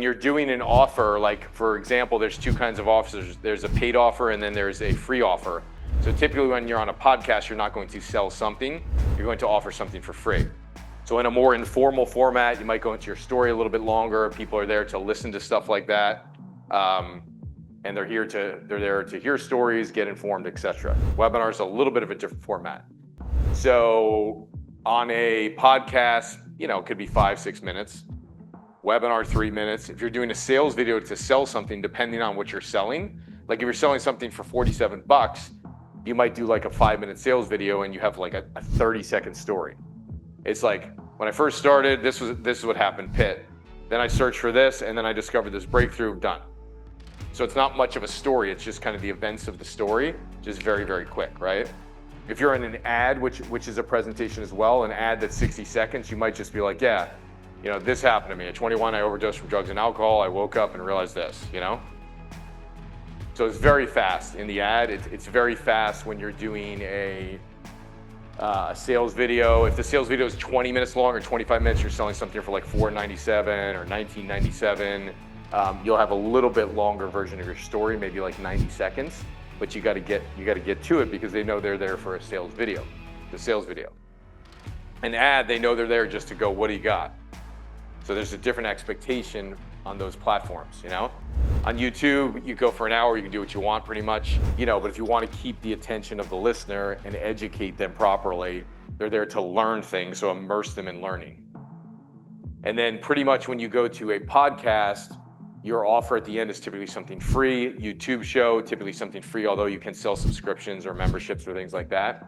when you're doing an offer, like for example, there's two kinds of offers. There's a paid offer and then there's a free offer. So typically when you're on a podcast, you're not going to sell something, you're going to offer something for free. So in a more informal format, you might go into your story a little bit longer. People are there to listen to stuff like that. And they're there to hear stories, get informed, etc. Webinar is a little bit of a different format. So on a podcast, it could be 5-6 minutes. Webinar, 3 minutes. If you're doing a sales video to sell something, depending on what you're selling, like if you're selling something for $47, you might do like a 5-minute sales video and you have like a 30-second story. It's like, when I first started, this is what happened, Pitt. Then I searched for this and then I discovered this breakthrough, done. So it's not much of a story, it's just kind of the events of the story, just very, very quick, right? If you're in an ad, which is a presentation as well, an ad that's 60 seconds, you might just be like, yeah, this happened to me. At 21, I overdosed from drugs and alcohol. I woke up and realized this, So it's very fast in the ad. It's very fast when you're doing a sales video. If the sales video is 20 minutes long or 25 minutes, you're selling something for like $4.97 or $19.97. You'll have a little bit longer version of your story, maybe like 90 seconds, but you got to get to it because they know they're there for a sales video, the sales video. An ad, they know they're there just to go, what do you got? So there's a different expectation on those platforms, On YouTube, you go for an hour, you can do what you want pretty much, but if you want to keep the attention of the listener and educate them properly, they're there to learn things, so immerse them in learning. And then pretty much when you go to a podcast, your offer at the end is typically something free. YouTube show, typically something free, although you can sell subscriptions or memberships or things like that.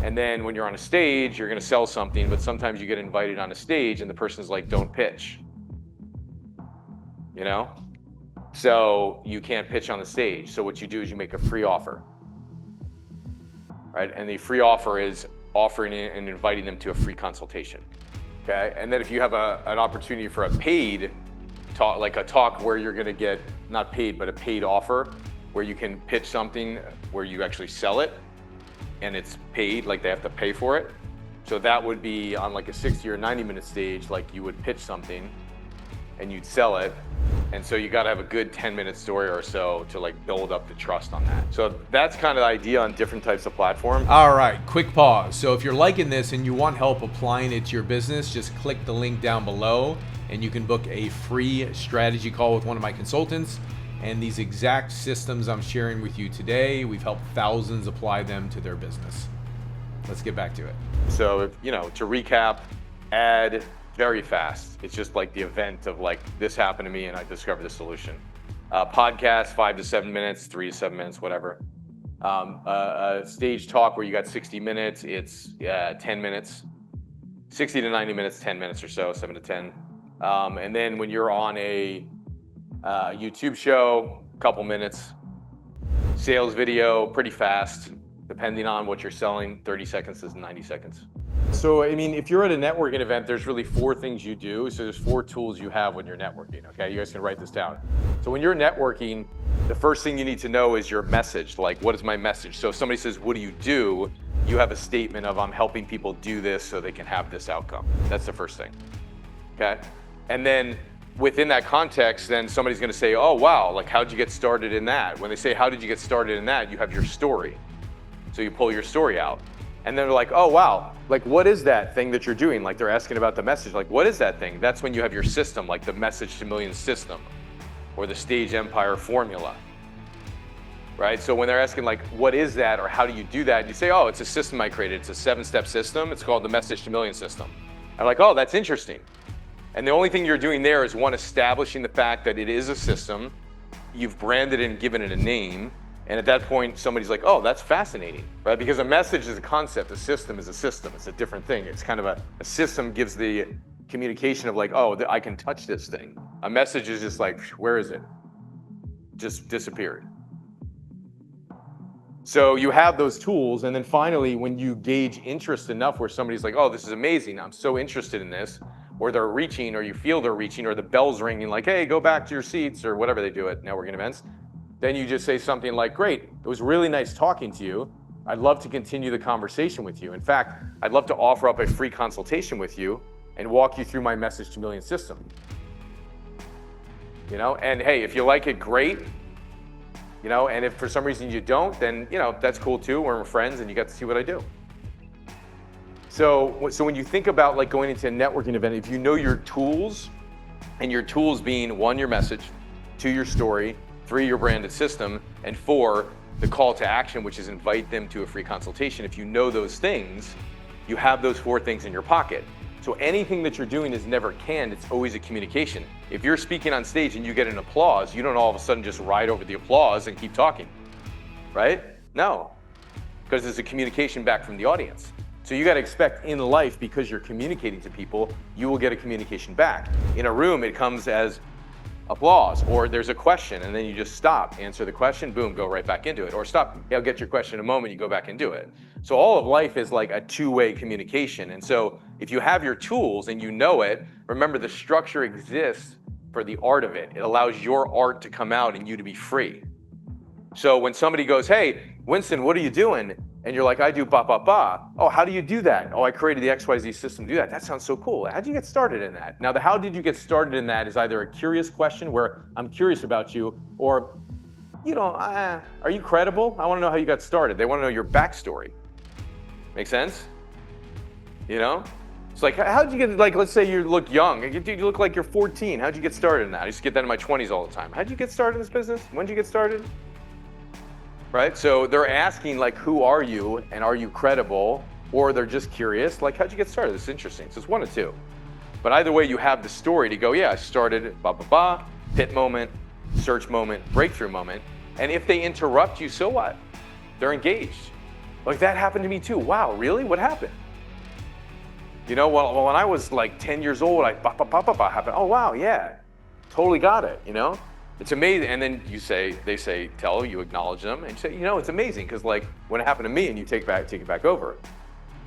And then when you're on a stage, you're going to sell something, but sometimes you get invited on a stage and the person's like, don't pitch. So you can't pitch on the stage. So what you do is you make a free offer, right? And the free offer is offering it and inviting them to a free consultation, okay? And then if you have an opportunity for a paid talk, like a talk where you're gonna get, not paid, but a paid offer, where you can pitch something where you actually sell it and it's paid, like they have to pay for it. So that would be on like a 60 or 90 minute stage, like you would pitch something and you'd sell it. And so you gotta have a good 10-minute story or so to like build up the trust on that. So that's kind of the idea on different types of platforms. All right, quick pause. So if you're liking this and you want help applying it to your business, just click the link down below and you can book a free strategy call with one of my consultants. And these exact systems I'm sharing with you today, we've helped thousands apply them to their business. Let's get back to it. So, to recap, ad, very fast. It's just like the event of like, this happened to me and I discovered the solution. Podcast, 5 to 7 minutes, 3 to 7 minutes, whatever. A stage talk where you got 60 minutes, it's 10 minutes. 60 to 90 minutes, 10 minutes or so, 7 to 10. And then when you're on a YouTube show, a couple minutes. Sales video, pretty fast, depending on what you're selling, 30 seconds to 90 seconds. So, if you're at a networking event, there's really 4 things you do. So there's 4 tools you have when you're networking, okay? You guys can write this down. So when you're networking, the first thing you need to know is your message. Like, what is my message? So if somebody says, what do? You have a statement of, I'm helping people do this so they can have this outcome. That's the first thing, okay? And then within that context, then somebody's gonna say, oh, wow, like how'd you get started in that? When they say, how did you get started in that? You have your story. So you pull your story out. And they're like, oh, wow, like what is that thing that you're doing? Like they're asking about the message, like what is that thing? That's when you have your system, like the Message to Millions system or the Stage Empire formula, right? So when they're asking like, what is that or how do you do that? You say, oh, it's a system I created. It's a 7-step system. It's called the Message to Millions system. I'm like, oh, that's interesting. And the only thing you're doing there is one, establishing the fact that it is a system. You've branded it and given it a name. And at that point, somebody's like, oh, that's fascinating, right? Because a message is a concept, a system is a system. It's a different thing. It's kind of a system gives the communication of like, oh, I can touch this thing. A message is just like, where is it? Just disappeared. So you have those tools. And then finally, when you gauge interest enough where somebody's like, oh, this is amazing. I'm so interested in this. Or they're reaching, or you feel they're reaching, or the bell's ringing like, hey, go back to your seats, or whatever they do at networking events. Then you just say something like, great, it was really nice talking to you. I'd love to continue the conversation with you. In fact, I'd love to offer up a free consultation with you and walk you through my Message to Millions system. And hey, if you like it, great. And if for some reason you don't, then, that's cool too. We're friends and you got to see what I do. So when you think about like going into a networking event, if you know your tools, and your tools being 1, your message, 2, your story, 3, your branded system, and 4, the call to action, which is invite them to a free consultation. If you know those things, you have those 4 things in your pocket. So anything that you're doing is never canned, it's always a communication. If you're speaking on stage and you get an applause, you don't all of a sudden just ride over the applause and keep talking, right? No, because it's a communication back from the audience. So you got to expect in life, because you're communicating to people, you will get a communication back. In a room, it comes as applause, or there's a question and then you just stop, answer the question, boom, go right back into it. Or stop, I'll get your question in a moment, you go back and do it. So all of life is like a two-way communication. And so if you have your tools and you know it, remember the structure exists for the art of it. It allows your art to come out and you to be free. So when somebody goes, hey, Winston, what are you doing? And you're like, I do ba, ba, ba. Oh, how do you do that? Oh, I created the XYZ system to do that. That sounds so cool. How'd you get started in that? Now, the how did you get started in that is either a curious question where I'm curious about you, or, are you credible? I want to know how you got started. They want to know your backstory. Make sense? It's like, how'd you get, like, let's say you look young. You look like you're 14. How'd you get started in that? I used to get that in my 20s all the time. How'd you get started in this business? When'd you get started? Right? So they're asking, like, who are you and are you credible? Or they're just curious, like, how'd you get started? This is interesting. So it's 1 of 2. But either way, you have the story to go, yeah, I started ba, ba, ba, hit moment, search moment, breakthrough moment. And if they interrupt you, so what? They're engaged. Like, that happened to me too. Wow, really? What happened? Well, when I was like 10 years old, ba, ba, ba, ba, ba happened. Oh, wow, yeah, totally got it, It's amazing. And then they say, you acknowledge them and you say, it's amazing because like when it happened to me and you take it back over,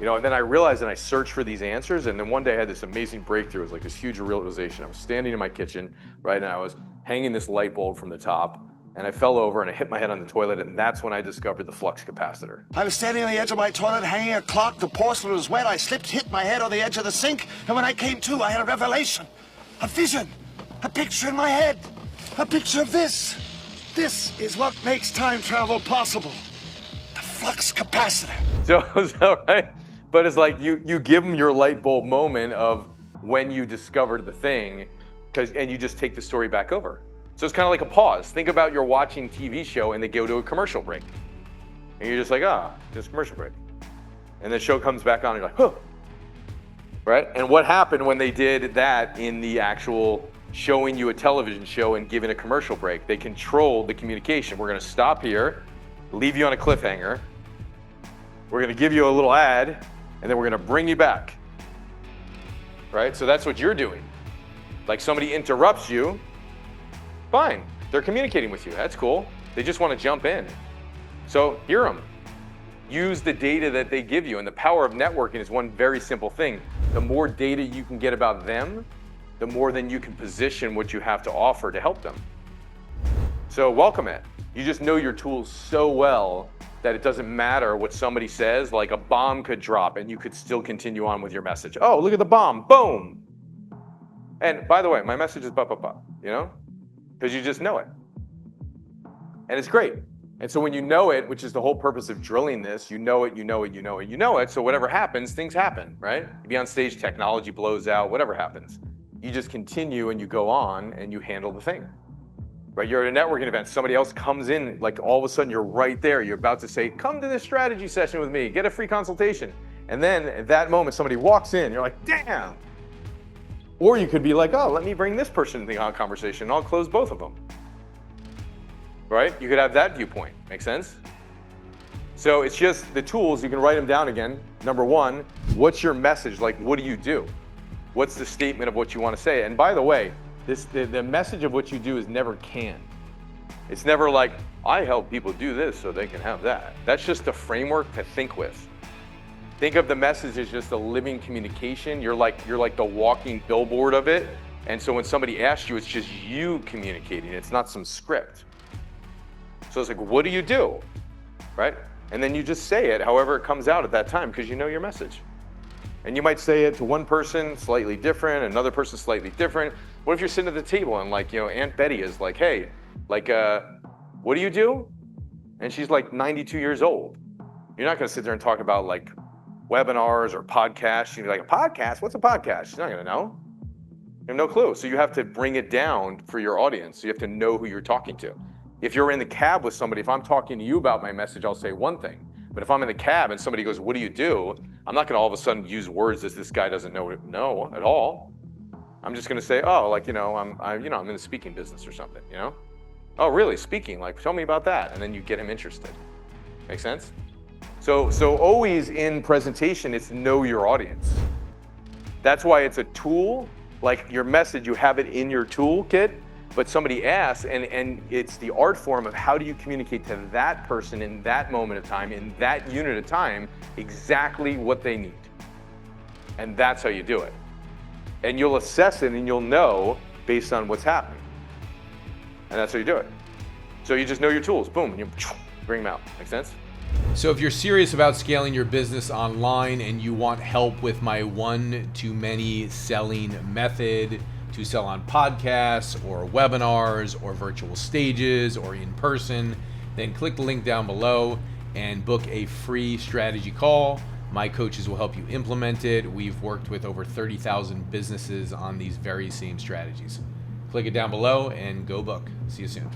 and then I realized and I searched for these answers. And then one day I had this amazing breakthrough. It was like this huge realization. I was standing in my kitchen, right? And I was hanging this light bulb from the top and I fell over and I hit my head on the toilet. And that's when I discovered the flux capacitor. I was standing on the edge of my toilet, hanging a clock. The porcelain was wet. I slipped, hit my head on the edge of the sink. And when I came to, I had a revelation, a vision, a picture in my head. A picture of this. This is what makes time travel possible. The flux capacitor. So right? But it's like you give them your light bulb moment of when you discovered the thing, and you just take the story back over. So it's kind of like a pause. Think about you're watching TV show and they go to a commercial break. And you're just like, just a commercial break. And the show comes back on and you're like, huh. Right? And what happened when they did that in the actual showing you a television show and giving a commercial break? They controlled the communication. We're going to stop here, leave you on a cliffhanger. We're going to give you a little ad, and then we're going to bring you back. Right? So that's what you're doing. Like somebody interrupts you, fine. They're communicating with you. That's cool. They just want to jump in. So hear them. Use the data that they give you. And the power of networking is one very simple thing. The more data you can get about them, the more then you can position what you have to offer to help them. So welcome it. You just know your tools so well that it doesn't matter what somebody says, like a bomb could drop and you could still continue on with your message. Oh, look at the bomb, boom. And by the way, my message is ba, ba, ba, because you just know it. And it's great. And so when you know it, which is the whole purpose of drilling this, you know it. So whatever happens, things happen, right? You be on stage, technology blows out, whatever happens. You just continue and you go on and you handle the thing, right? You're at a networking event, somebody else comes in, like all of a sudden you're right there. You're about to say, come to this strategy session with me, get a free consultation. And then at that moment, somebody walks in, you're like, damn. Or you could be like, oh, let me bring this person into the conversation and I'll close both of them, right? You could have that viewpoint, make sense? So it's just the tools, you can write them down again. Number one, what's your message? Like, what do you do? What's the statement of what you want to say? And by the way, the message of what you do is never canned. It's never like, I help people do this so they can have that. That's just a framework to think with. Think of the message as just a living communication. You're like the walking billboard of it. And so when somebody asks you, it's just you communicating. It's not some script. So it's like, what do you do? Right? And then you just say it however it comes out at that time because you know your message. And you might say it to one person slightly different, another person slightly different. What if you're sitting at the table and like, Aunt Betty is like, hey, like, what do you do? And she's like 92 years old. You're not gonna sit there and talk about like webinars or podcasts. She'd be like, a podcast? What's a podcast? She's not gonna know. You have no clue. So you have to bring it down for your audience. So you have to know who you're talking to. If you're in the cab with somebody, if I'm talking to you about my message, I'll say one thing. But if I'm in the cab and somebody goes, what do you do? I'm not gonna all of a sudden use words that this guy doesn't know at all. I'm just gonna say, oh, like, I'm in the speaking business or something, Oh, really, speaking, like, tell me about that. And then you get him interested. Make sense? So always in presentation, it's know your audience. That's why it's a tool, like your message, you have it in your toolkit, but somebody asks, and it's the art form of how do you communicate to that person in that moment of time, in that unit of time, exactly what they need. And that's how you do it. And you'll assess it and you'll know based on what's happening. And that's how you do it. So you just know your tools, boom, and you bring them out. Make sense? So if you're serious about scaling your business online and you want help with my one-to-many selling method to sell on podcasts or webinars or virtual stages or in person, then click the link down below and book a free strategy call. My coaches will help you implement it. We've worked with over 30,000 businesses on these very same strategies. Click it down below and go book. See you soon.